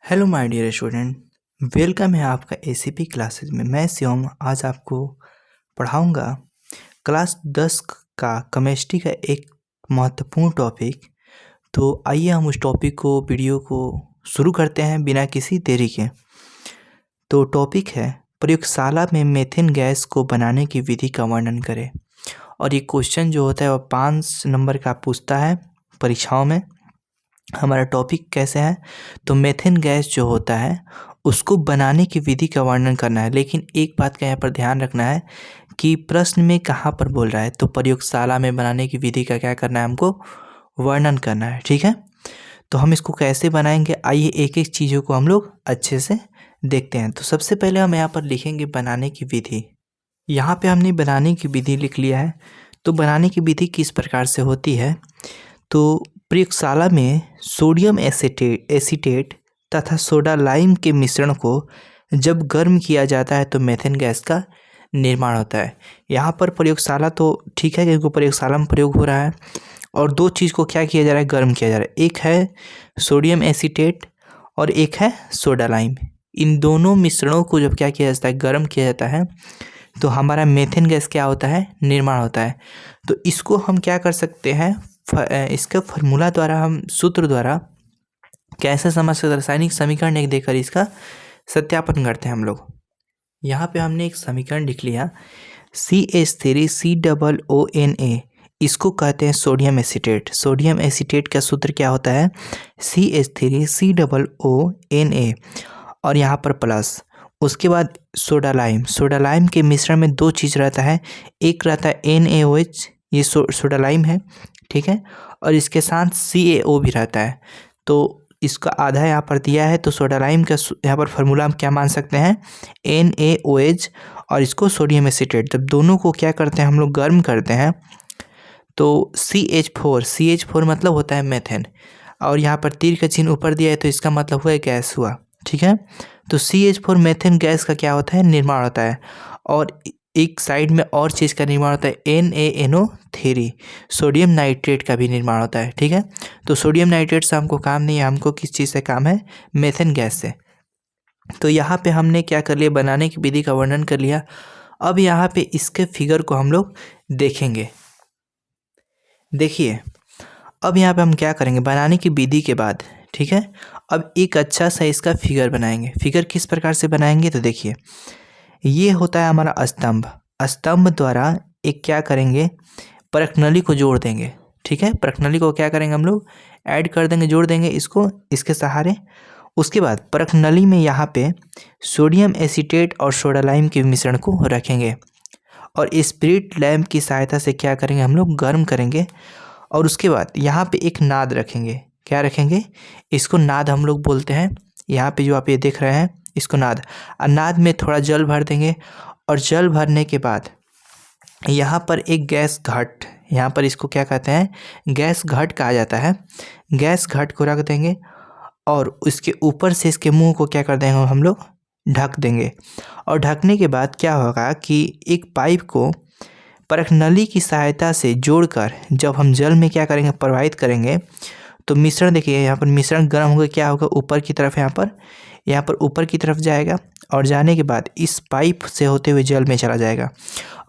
Hello my dear student, welcome है आपका ACP classes में। मैं शिवम आज आपको पढ़ाऊंगा क्लास 10 का केमिस्ट्री का एक महत्वपूर्ण टॉपिक। तो आइए हम उस टॉपिक को वीडियो को शुरू करते हैं बिना किसी देरी के। तो टॉपिक है प्रयोगशाला में मीथेन गैस को बनाने की विधि का वर्णन करें। और ये क्वेश्चन जो होता है वो 5 नंबर का पूछता है परीक्षाओं में। हमारा टॉपिक कैसे है, तो मीथेन गैस जो होता है उसको बनाने की विधि का वर्णन करना है। लेकिन एक बात का यहाँ पर ध्यान रखना है कि प्रश्न में कहाँ पर बोल रहा है, तो प्रयोगशाला में बनाने की विधि का क्या करना है, हमको वर्णन करना है। ठीक है, तो हम इसको कैसे बनाएंगे, आइए एक एक चीज़ों को हम लोग अच्छे से देखते हैं। तो सबसे पहले हम यहाँ पर लिखेंगे बनाने की विधि। यहाँ पे हमने बनाने की विधि लिख लिया है। तो बनाने की विधि किस प्रकार से होती है, तो प्रयोगशाला में सोडियम एसीटेट तथा सोडा लाइम के मिश्रण को जब गर्म किया जाता है तो मीथेन गैस का निर्माण होता है। यहाँ पर प्रयोगशाला तो ठीक है क्योंकि प्रयोगशाला में प्रयोग हो रहा है, और दो चीज़ को क्या किया जा रहा है, गर्म किया जा रहा है। एक है सोडियम एसीटेट और एक है सोडा लाइम। इन दोनों मिश्रणों को जब क्या किया जाता है, गर्म किया जाता है, तो हमारा मीथेन गैस क्या होता है, निर्माण होता है। तो इसको हम क्या कर सकते हैं, इसका फार्मूला द्वारा, हम सूत्र द्वारा कैसे समझ सकते, रासायनिक समीकरण एक देकर इसका सत्यापन करते हैं हम लोग। यहाँ पे हमने एक समीकरण लिख लिया, CH3COONA, इसको कहते हैं सोडियम एसीटेट। सोडियम एसीटेट का सूत्र क्या होता है, CH3COONA, और यहाँ पर प्लस, उसके बाद सोडा लाइम। सोडा लाइम के मिश्रण में दो चीज़ रहता है, एक रहता है NaOH, ये सोडा लाइम है, ठीक है, और इसके साथ CaO भी रहता है। तो इसका आधा यहाँ पर दिया है, तो सोडा लाइम का यहाँ पर फार्मूला हम क्या मान सकते हैं, NaOH, और इसको सोडियम एसीटेट। जब दोनों को क्या करते हैं, हम लोग गर्म करते हैं, तो CH4 मतलब होता है मीथेन, और यहाँ पर तीर का चिन्ह ऊपर दिया है, तो इसका मतलब हुआ गैस हुआ। ठीक है, तो CH4 मीथेन गैस का क्या होता है, निर्माण होता है। और एक साइड में और चीज़ का निर्माण होता है, NaNO3, सोडियम नाइट्रेट का भी निर्माण होता है। ठीक है, तो सोडियम नाइट्रेट से हमको काम नहीं है, हमको किस चीज़ से काम है, मीथेन गैस से। तो यहाँ पे हमने क्या कर लिया, बनाने की विधि का वर्णन कर लिया। अब यहाँ पे इसके फिगर को हम लोग देखेंगे। देखिए, अब यहाँ पे हम क्या करेंगे, बनाने की विधि के बाद, ठीक है, अब एक अच्छा सा इसका फिगर बनाएंगे। फिगर किस प्रकार से बनाएंगे, तो देखिए, ये होता है हमारा स्तंभ। स्तंभ द्वारा एक क्या करेंगे, परखनली को जोड़ देंगे। ठीक है, परखनली को क्या करेंगे, हम लोग ऐड कर देंगे, जोड़ देंगे इसको इसके सहारे। उसके बाद परखनली में यहाँ पे सोडियम एसीटेट और सोडा लाइम के मिश्रण को रखेंगे, और स्पिरिट लैंप की सहायता से क्या करेंगे, हम लोग गर्म करेंगे। और उसके बाद यहाँ पे एक नाद रखेंगे। क्या रखेंगे, इसको नाद हम लोग बोलते हैं। यहाँ पे जो आप ये देख रहे हैं, इसको नाद। और नाद में थोड़ा जल भर देंगे, और जल भरने के बाद यहाँ पर एक गैस घट, यहाँ पर इसको क्या कहते हैं, गैस घट कहा जाता है। गैस घट को रख देंगे, और उसके ऊपर से इसके मुंह को क्या कर देंगे, हम लोग ढक देंगे। और ढकने के बाद क्या होगा कि एक पाइप को परखनली की सहायता से जोड़कर जब हम जल में क्या करेंगे, प्रवाहित करेंगे, तो मिश्रण देखिए, यहाँ पर मिश्रण गर्म होकर क्या होगा, ऊपर की तरफ, यहाँ पर ऊपर की तरफ जाएगा, और जाने के बाद इस पाइप से होते हुए जल में चला जाएगा।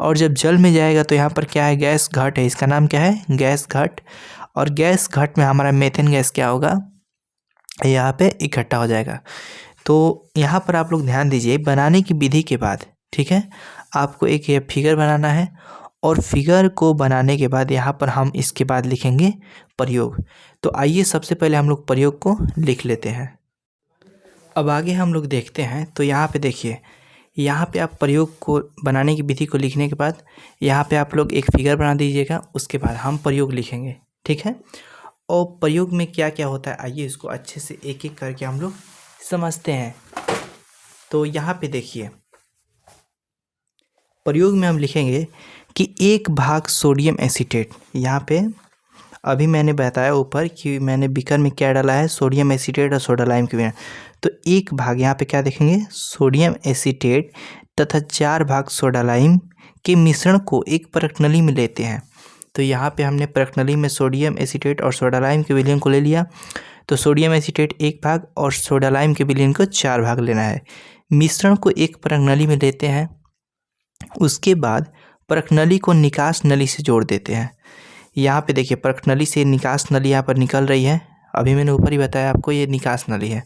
और जब जल में जाएगा तो यहाँ पर क्या है, गैस घट है, इसका नाम क्या है, गैस घट। और गैस घट में हमारा मीथेन गैस क्या होगा, यहाँ पे इकट्ठा हो जाएगा। तो यहाँ पर आप लोग ध्यान दीजिए, बनाने की विधि के बाद, ठीक है, आपको एक ये फिगर बनाना है, और फिगर को बनाने के बाद यहाँ पर हम इसके बाद लिखेंगे प्रयोग। तो आइए सबसे पहले हम लोग प्रयोग को लिख लेते हैं। अब आगे हम लोग देखते हैं। तो यहाँ पे देखिए, यहाँ पे आप प्रयोग को बनाने की विधि को लिखने के बाद यहाँ पे आप लोग एक फिगर बना दीजिएगा, उसके बाद हम प्रयोग लिखेंगे। ठीक है, और प्रयोग में क्या क्या होता है, आइए इसको अच्छे से एक एक करके हम लोग समझते हैं। तो यहाँ पे देखिए, प्रयोग में हम लिखेंगे कि 1 भाग सोडियम एसीटेट। यहाँ पे अभी मैंने बताया ऊपर कि मैंने बीकर में क्या डाला है, सोडियम एसीटेट और सोडा लाइम के मिश्रण। तो 1 भाग यहाँ पे क्या देखेंगे, सोडियम एसीटेट तथा 4 भाग सोडा लाइम के मिश्रण को एक परखनली में लेते हैं। तो यहाँ पे हमने परखनली में सोडियम एसीटेट और सोडा लाइम के विलयन को ले लिया। तो तो सोडियम एसीटेट 1 भाग और सोडा लाइम के विलयन को 4 भाग लेना है। मिश्रण को एक परख नली में लेते हैं, उसके बाद परख नली को निकास नली से जोड़ देते हैं। यहाँ पे देखिए परख नली से निकास नली यहाँ पर निकल रही है। अभी मैंने ऊपर ही बताया आपको ये निकास नली है।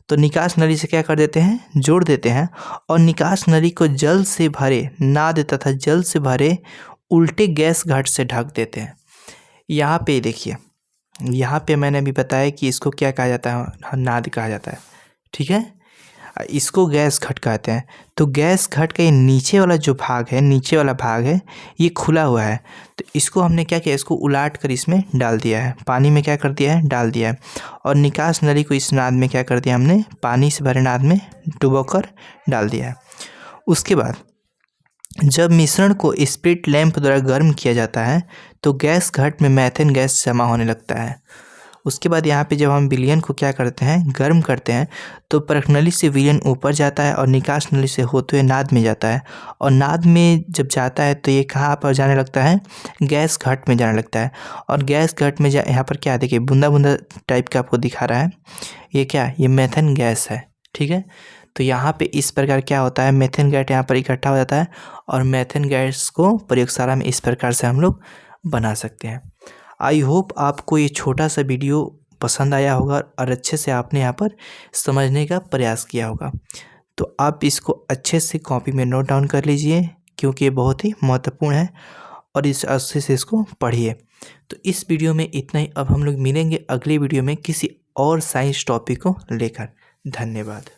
तो निकास नली से क्या कर देते हैं, जोड़ देते हैं और निकास नली को जल से भरे नाद तथा जल से भरे उल्टे गैस घट से ढक देते हैं। यहाँ पे देखिए, यहाँ पे मैंने अभी बताया कि इसको क्या कहा जाता है, नाद कहा जाता है, ठीक है। इसको गैस घट कहते हैं। तो गैस घट का ये नीचे वाला जो भाग है, नीचे वाला भाग है, ये खुला हुआ है। तो इसको हमने क्या किया, इसको उलाट कर इसमें डाल दिया है, पानी में क्या कर दिया है, डाल दिया है। और निकास नली को इस नाद में क्या कर दिया हमने, पानी से भरे नाद में डुबोकर डाल दिया है। उसके बाद जब मिश्रण को स्प्रिट लैंप द्वारा गर्म किया जाता है तो गैस घट में मैथेन गैस जमा होने लगता है। उसके बाद यहाँ पे जब हम विलयन को क्या करते हैं, गर्म करते हैं, तो परख नली से विलयन ऊपर जाता है और निकास नली से होते हुए नाद में जाता है। और नाद में जब जाता है तो ये कहाँ पर जाने लगता है, गैस घट में जाने लगता है। और गैस घट में यहाँ पर क्या देखिए बूंदा बूंदा टाइप का आपको दिखा रहा है, ये क्या, ये मेथेन गैस है, ठीक है। तो यहाँ पे इस प्रकार क्या होता है, मेथेन गैस यहाँ पर इकट्ठा हो जाता है और मेथेन गैस को प्रयोगशाला में इस प्रकार से हम लोग बना सकते हैं। आई होप आपको ये छोटा सा वीडियो पसंद आया होगा और अच्छे से आपने यहाँ पर समझने का प्रयास किया होगा। तो आप इसको अच्छे से कॉपी में नोट डाउन कर लीजिए क्योंकि ये बहुत ही महत्वपूर्ण है और इस अच्छे से इसको पढ़िए। तो इस वीडियो में इतना ही। अब हम लोग मिलेंगे अगले वीडियो में किसी और साइंस टॉपिक को लेकर। धन्यवाद।